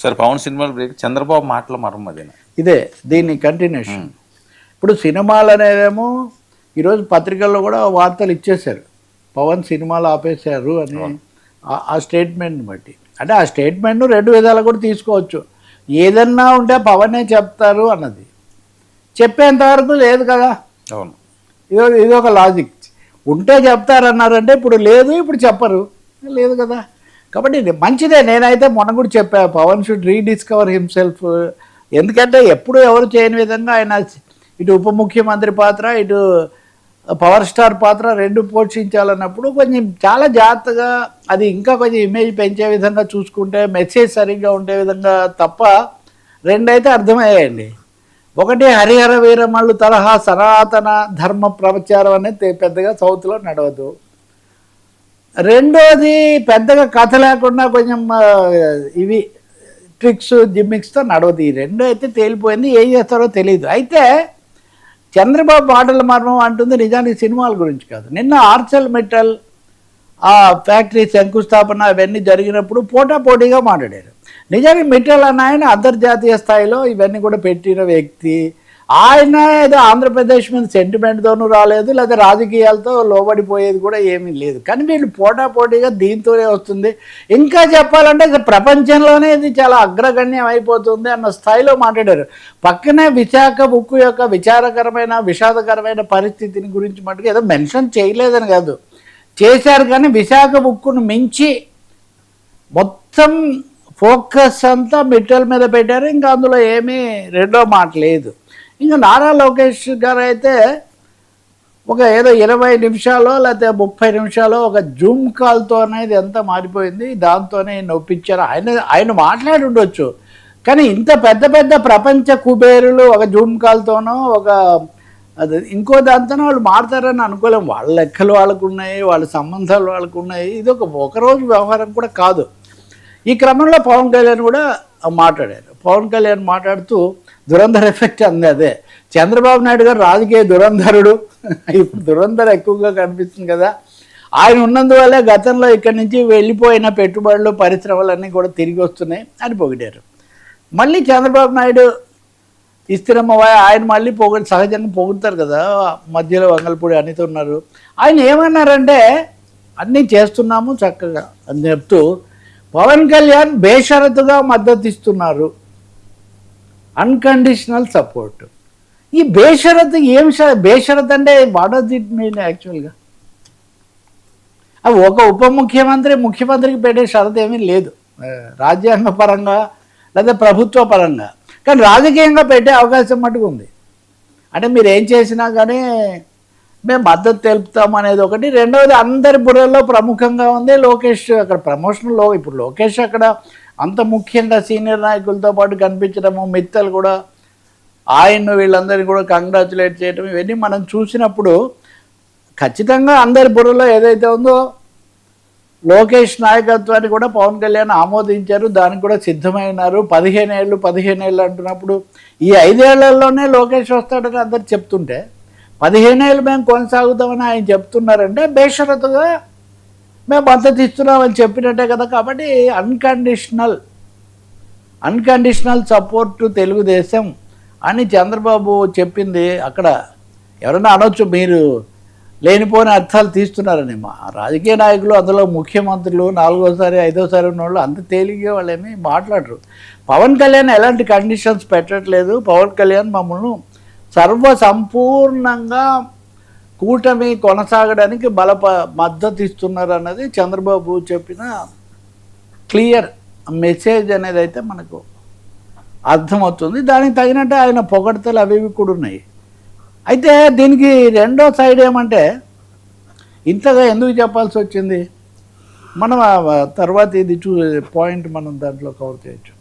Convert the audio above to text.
Sir Pawan సినిమాలు break Chandrababu మాటల మర్మం అదేనా? ఇదే దీని కంటిన్యూషన్. ఇప్పుడు సినిమాలు అనేదేమో ఈరోజు పత్రికల్లో కూడా వార్తలు ఇచ్చేశారు, పవన్ సినిమాలు ఆపేశారు అని. ఆ స్టేట్మెంట్ని బట్టి అంటే ఆ స్టేట్మెంట్ను రెండు విధాలు కూడా తీసుకోవచ్చు. ఏదన్నా ఉంటే పవనే చెప్తారు అన్నది చెప్పేంతవరకు లేదు కదా. అవును, ఇది ఒక లాజిక్. ఉంటే చెప్తారన్నారంటే ఇప్పుడు లేదు, ఇప్పుడు చెప్పరు, లేదు కదా. కాబట్టి ఇది మంచిదే. నేనైతే మొన్న కూడా చెప్పా, పవన్ షుడ్ రీడిస్కవర్ హిమ్సెల్ఫ్. ఎందుకంటే ఎప్పుడు ఎవరు చేయని విధంగా ఆయన ఇటు ఉప ముఖ్యమంత్రి పాత్ర, ఇటు పవర్ స్టార్ పాత్ర రెండు పోషించాలన్నప్పుడు కొంచెం చాలా జాగ్రత్తగా అది ఇంకా కొంచెం ఇమేజ్ పెంచే విధంగా చూసుకుంటే, మెసేజ్ సరిగ్గా ఉండే విధంగా తప్ప రెండైతే అర్థమయ్యాయండి. ఒకటి హరిహర వీరమల్లు తరహా సనాతన ధర్మ ప్రచారం అనేది పెద్దగా సౌత్లో నడవదు. రెండోది పెద్దగా కథ లేకుండా కొంచెం ఇవి ట్రిక్స్ జిమ్మిక్స్తో నడవదు. ఈ రెండు అయితే తేలిపోయింది, ఏం చేస్తారో తెలియదు. అయితే చంద్రబాబు మాటల మర్మం అంటుంది నిజానికి సినిమాల గురించి కాదు. నిన్న ఆర్చల్ మెటల్ ఆ ఫ్యాక్టరీ శంకుస్థాపన అవన్నీ జరిగినప్పుడు పోటాపోటీగా మాట్లాడారు. నిజానికి మిట్టల్ అన్న ఆయన అంతర్జాతీయ స్థాయిలో ఇవన్నీ కూడా పెట్టిన వ్యక్తి. ఆయన ఏదో ఆంధ్రప్రదేశ్ మీద సెంటిమెంట్తోనూ రాలేదు, లేదా రాజకీయాలతో లోబడిపోయేది కూడా ఏమీ లేదు. కానీ వీళ్ళు పోటాపోటీగా దీంతోనే వస్తుంది. ఇంకా చెప్పాలంటే ప్రపంచంలోనే ఇది చాలా అగ్రగణ్యం అయిపోతుంది అన్న స్థాయిలో మాట్లాడారు. పక్కనే విశాఖ ఉక్కు యొక్క విషాదకరమైన పరిస్థితిని గురించి మటుకు ఏదో మెన్షన్ చేయలేదని కాదు, చేశారు. కానీ విశాఖ ఉక్కును మించి మొత్తం ఫోకస్ అంతా మిట్టల్ మీద పెట్టారు. ఇంకా అందులో ఏమీ రెండో మాట లేదు. ఇంకా నారా లోకేష్ గారు అయితే ఒక ఏదో 20 నిమిషాలు లేకపోతే 30 నిమిషాలు ఒక జూమ్ కాల్తో అనేది ఎంత మారిపోయింది, దాంతోనే నొప్పించారు. ఆయన మాట్లాడి ఉండొచ్చు, కానీ ఇంత పెద్ద ప్రపంచ కుబేరులు ఒక జూమ్ కాల్తోనో ఒక అది ఇంకో దాంతోనే వాళ్ళు మారుతారని అనుకోలేం. వాళ్ళ లెక్కలు వాళ్ళకు ఉన్నాయి, వాళ్ళ సంబంధాలు వాళ్ళకు ఉన్నాయి. ఇది ఒకరోజు వ్యవహారం కూడా కాదు. ఈ క్రమంలో పవన్ కళ్యాణ్ కూడా మాట్లాడారు. పవన్ కళ్యాణ్ మాట్లాడుతూ దురంధర్ ఎఫెక్ట్ అంది అదే. చంద్రబాబు నాయుడు గారు రాజకీయ దురంధరుడు, ఇప్పుడు దురంధర ఎక్కువగా కనిపిస్తుంది కదా. ఆయన ఉన్నందువల్లే గతంలో ఇక్కడి నుంచి వెళ్ళిపోయిన పెట్టుబడులు పరిశ్రమలన్నీ కూడా తిరిగి వస్తున్నాయి అని పొగిడారు. మళ్ళీ చంద్రబాబు నాయుడు ఇస్తున్నమ్మ ఆయన మళ్ళీ సహజంగా పొగుడతారు కదా. మధ్యలో వంగలపూడి అనితో ఉన్నారు. ఆయన ఏమన్నారంటే అన్నీ చేస్తున్నాము చక్కగా అని చెప్తూ పవన్ కళ్యాణ్ బేషరతుగా మద్దతు ఇస్తున్నారు, అన్కండిషనల్ సపోర్ట్. ఈ బేషరతు బేషరత్ అంటే వాట్ డస్ ఇట్ మీన్ యాక్చువల్గా? అవి ఒక ఉప ముఖ్యమంత్రికి పెట్టే షరతు ఏమీ లేదు రాజ్యాంగ పరంగా లేదా ప్రభుత్వ పరంగా. కానీ రాజకీయంగా పెట్టే అవకాశం మటుకు ఉంది. అంటే మీరు ఏం చేసినా కానీ మేము మద్దతు తెలుపుతాం అనేది ఒకటి. రెండవది అందరి బుర్రలో ప్రముఖంగా ఉంది లోకేష్ అక్కడ ప్రమోషన్లో. ఇప్పుడు లోకేష్ అక్కడ అంత ముఖ్యంగా సీనియర్ నాయకులతో పాటు కనిపించడము, మిత్తలు కూడా ఆయన్ను వీళ్ళందరినీ కూడా కంగ్రాచులేట్ చేయడం, ఇవన్నీ మనం చూసినప్పుడు ఖచ్చితంగా అందరి బుర్రలో ఏదైతే ఉందో లోకేష్ నాయకత్వాన్ని కూడా పవన్ కళ్యాణ్ ఆమోదించారు, దానికి కూడా సిద్ధమైనారు. 15 ఏళ్ళు అంటున్నప్పుడు ఈ 5 ఏళ్లలోనే లోకేష్ వస్తాడని అందరు చెప్తుంటే 15 ఏళ్ళు మేము కొనసాగుతామని ఆయన చెప్తున్నారంటే బేషరతుగా మేము మద్దతు ఇస్తున్నామని చెప్పినట్టే కదా. కాబట్టి అన్కండిషనల్ సపోర్ట్ తెలుగుదేశం అని చంద్రబాబు చెప్పింది. అక్కడ ఎవరైనా అనొచ్చు మీరు లేనిపోయిన అర్థాలు తీస్తున్నారని. మా రాజకీయ నాయకులు, అందులో ముఖ్యమంత్రులు 4వ సారి 5వ సారి ఉన్నవాళ్ళు అంత తేలిగ్గా వాళ్ళేమీ మాట్లాడరు. పవన్ కళ్యాణ్ ఎలాంటి కండిషన్స్ పెట్టట్లేదు. పవన్ కళ్యాణ్ మమ్మల్ని సంపూర్ణంగా కూటమి కొనసాగడానికి మద్దతు ఇస్తున్నారు అన్నది చంద్రబాబు చెప్పిన క్లియర్ మెసేజ్ అనేది అయితే మనకు అర్థమవుతుంది. దానికి తగినట్టు ఆయన పొగడతలు అవి కూడా ఉన్నాయి. అయితే దీనికి రెండో సైడ్ ఏమంటే ఇంతగా ఎందుకు చెప్పాల్సి వచ్చింది, మనం తర్వాత ఇది పాయింట్ మనం దాంట్లో కవర్ చేయొచ్చు.